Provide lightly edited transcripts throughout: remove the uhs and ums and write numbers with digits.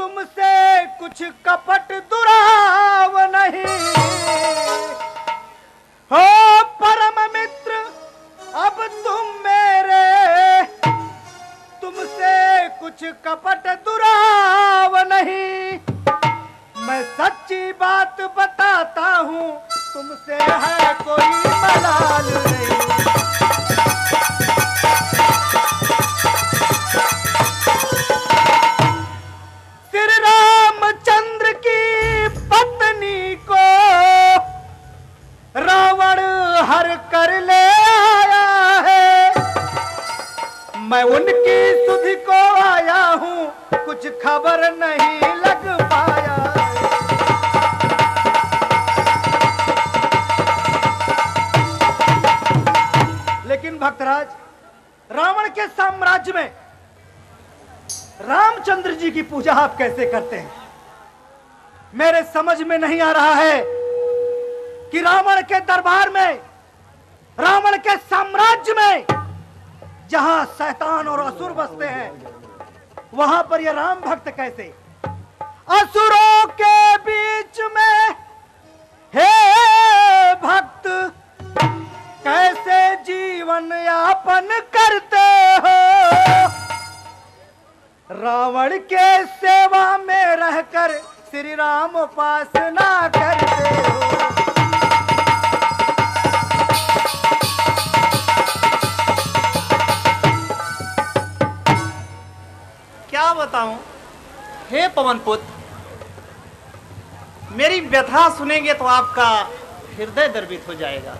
तुमसे कुछ कपट दुराव नहीं हो परम मित्र अब तुम मेरे, तुमसे कुछ कपट दुराव नहीं। मैं सच्ची बात बताता हूँ, तुमसे है कोई मलाल नहीं। श्री रामचंद्र की पत्नी को रावण हर कर ले आया है। मैं उनकी सुधि को आया हूँ, कुछ खबर नहीं लग पाया। लेकिन भक्तराज, रावण के साम्राज्य में रामचंद्र जी की पूजा आप कैसे करते हैं? मेरे समझ में नहीं आ रहा है कि रावण के दरबार में, रावण के साम्राज्य में, जहां शैतान और असुर बसते हैं, वहां पर यह राम भक्त कैसे? असुरों के बीच में हे भक्त कैसे जीवन यापन करते हो? रावण के सेवा में रहकर श्री राम उपासना करते हो। क्या बताऊं हे पवन पुत्र, मेरी व्यथा सुनेंगे तो आपका हृदय द्रवित हो जाएगा।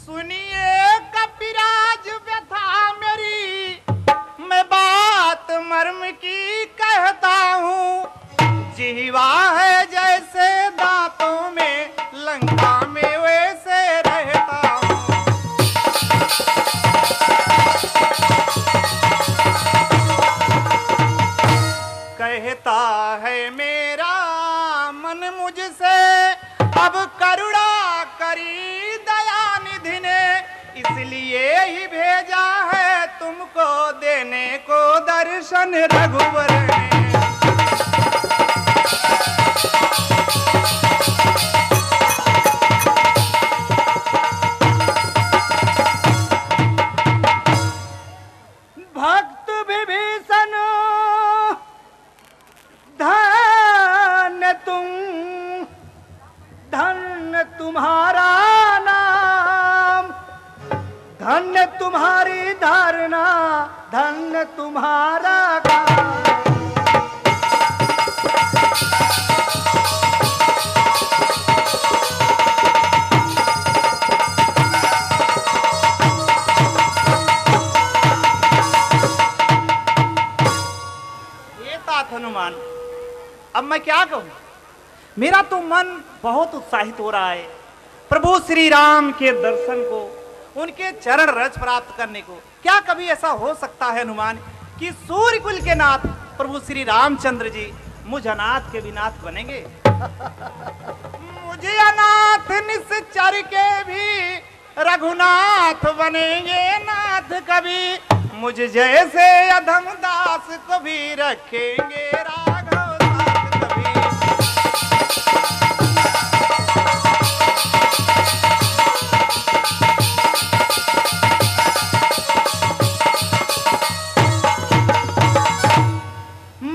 सुनिए कपिराज व्यथा मेरी, मैं बात मर्म की कहता हूँ। जीवा है जैसे दांतों में, लंका में वैसे रहता हूँ। कहता है मेरा मन मुझसे, अब करुणा करी दयानिधि ने, इसलिए ही भेजा है तुमको देने को दर्शन रघुवर ने। भक्त विभीषण धन्य तुम, धन्य तुम्हारा नाम, धन्य तुम्हारी धारणा, धन्य तुम्हारा काम। ये तात हनुमान, अब मैं क्या कहूं? मेरा तो मन बहुत उत्साहित हो रहा है प्रभु श्री राम के दर्शन को, उनके चरण रज प्राप्त करने को। क्या कभी ऐसा हो सकता है हनुमान कि सूर्य कुल के नाथ प्रभु श्री रामचंद्र जी मुझ अनाथ के भी नाथ बनेंगे? मुझे अनाथ निश्चर के भी रघुनाथ बनेंगे नाथ कभी, मुझ जैसे अधम दास को भी रखेंगे राघव दास कभी।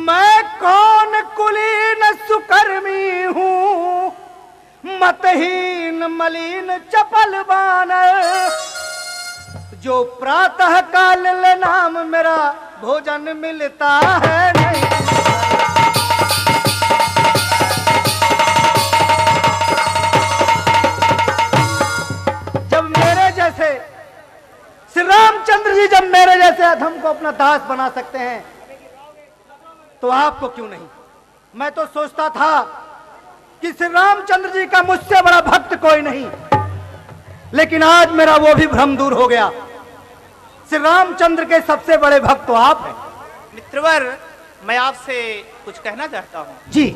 मैं कौन कुलीन सुकर्मी हूँ, मतहीन मलिन चपल बानर, जो प्रातः काल नाम मेरा भोजन मिलता है नहीं। जब मेरे जैसे श्री रामचंद्र जी, जब मेरे जैसे अधम को अपना दास बना सकते हैं, तो आपको क्यों नहीं? मैं तो सोचता था कि श्री रामचंद्र जी का मुझसे बड़ा भक्त कोई नहीं, लेकिन आज मेरा वो भी भ्रम दूर हो गया। श्री रामचंद्र के सबसे बड़े भक्त तो आप हैं। मित्रवर, मैं आपसे कुछ कहना चाहता हूँ। जी।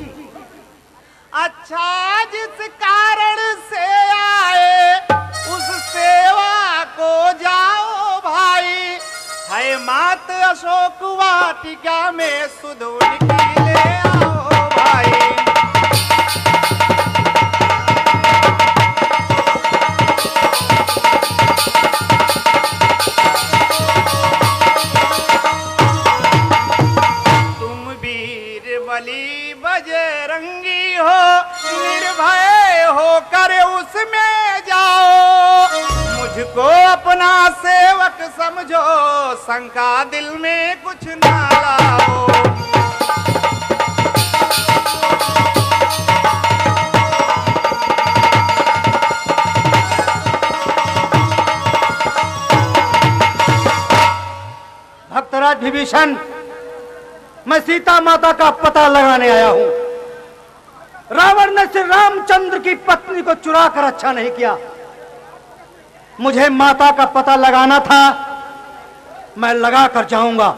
अच्छा, जिस कारण से आए उस सेवा को जाओ भाई, है मात अशोक वाटिका में सुध उनकी ले आओ भाई। तुम वीर बली बजरंगी हो, निर्भय होकर उसमें जाओ। मुझको अपना सेवक समझो, शंका दिल में कुछ ना लाओ। भक्तराज विभीषण, मैं सीता माता का पता लगाने आया हूं। रावण ने श्री रामचंद्र की पत्नी को चुरा कर अच्छा नहीं किया। मुझे माता का पता लगाना था, मैं लगा कर जाऊंगा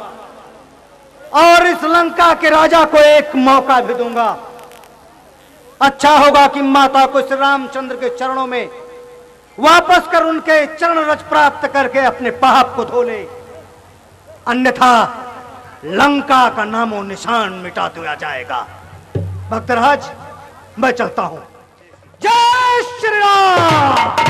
और इस लंका के राजा को एक मौका भी दूंगा। अच्छा होगा कि माता को श्री रामचंद्र के चरणों में वापस कर उनके चरण रज प्राप्त करके अपने पाप को धो ले, अन्यथा लंका का नामो निशान मिटा दिया जाएगा। भक्तराज, मैं चलता हूं। जय श्री राम।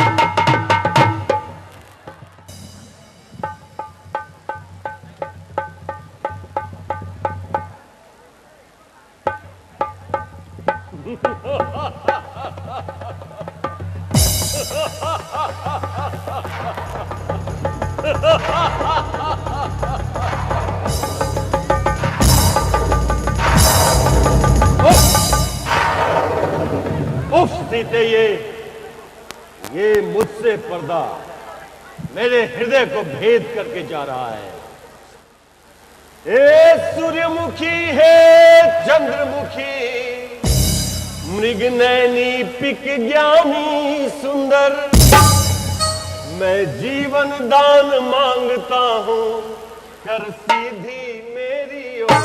उफ सीते, ये मुझसे पर्दा मेरे हृदय को भेद करके जा रहा है। ए सूर्यमुखी है चंद्रमुखी, मृगनयनी पिक ज्ञानी सुंदर, मैं जीवन दान मांगता हूं, कर सीधी मेरी ओर।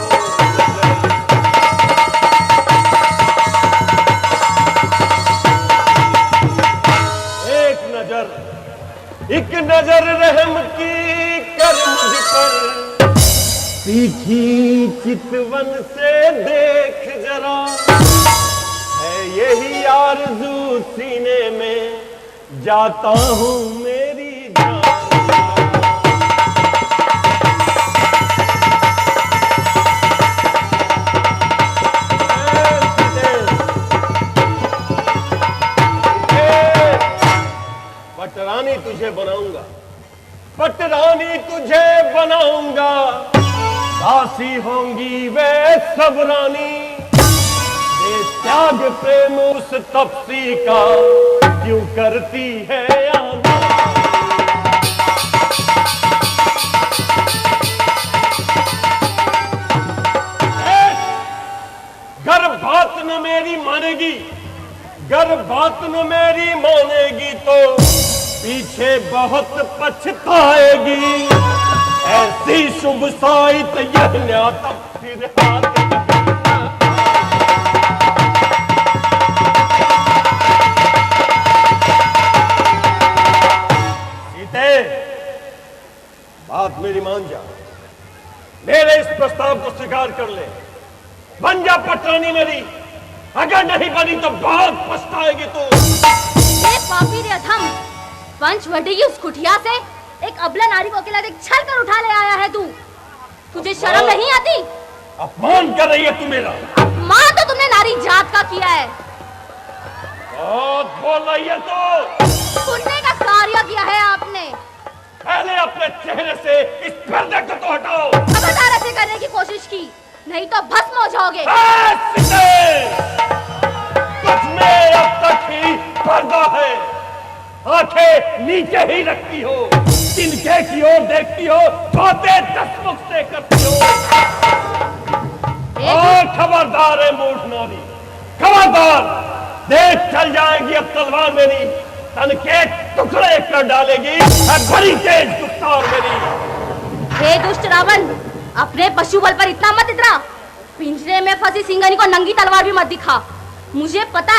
एक नजर रहम की कर मुझ पर, तीखी चितवन से देख जरा, है यही आरज़ू सीने में, जाता हूं मेरी जान। पटरानी तुझे बनाऊंगा, पटरानी तुझे बनाऊंगा, दासी होंगी वे सब रानी, ये त्याग प्रेम उस तपसी का क्यों करती है आना। गर बात न मेरी मानेगी, गर बात न मेरी मानेगी तो पीछे बहुत पछताएगी, ऐसी शुभ साइत यह न्याता फिर हाथ। सीते, बात मेरी मान जा, मेरे इस प्रस्ताव को स्वीकार कर ले, बन जा पटरानी मेरी, अगर नहीं बनी तो बहुत पछताएगी तू। ये पापी रे अधम, पंचवटी की उस कुटिया से एक अबला नारी को अकेला देख छल कर उठा ले आया है तू। तुझे शर्म नहीं आती? अपमान कर रही है तू मेरा। अपमान तो तुमने नारी जात का किया है। बहुत बोल रही है तू। पुण्य का कार्य किया है आपने। पहले अपने चेहरे से इस पर्दे को तो हटाओ। खबरदार ऐसे करने की कोशिश की, नहीं तो भस्म हो जाओगे। तुझ में अब तक ही पर्दा है, आंखें नीचे ही रखती हो, तिनके की ओर देखती हो, बातें दसमुख से करती हो। और खबरदार है मूर्ख नारी, खबरदार, देख चल जाएगी अब तलवार मेरी, तन के टुकड़े कर डालेगी बड़ी तेज गुफ्तार मेरी। हे दुष्ट रावण, अपने पशु बल पर इतना मत इतरा, पिंजरे में फंसी सिंघनी को नंगी तलवार भी मत दिखा। मुझे पता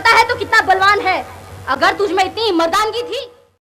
है तू कितना बलवान है। अगर तुझ में इतनी मर्दानगी थी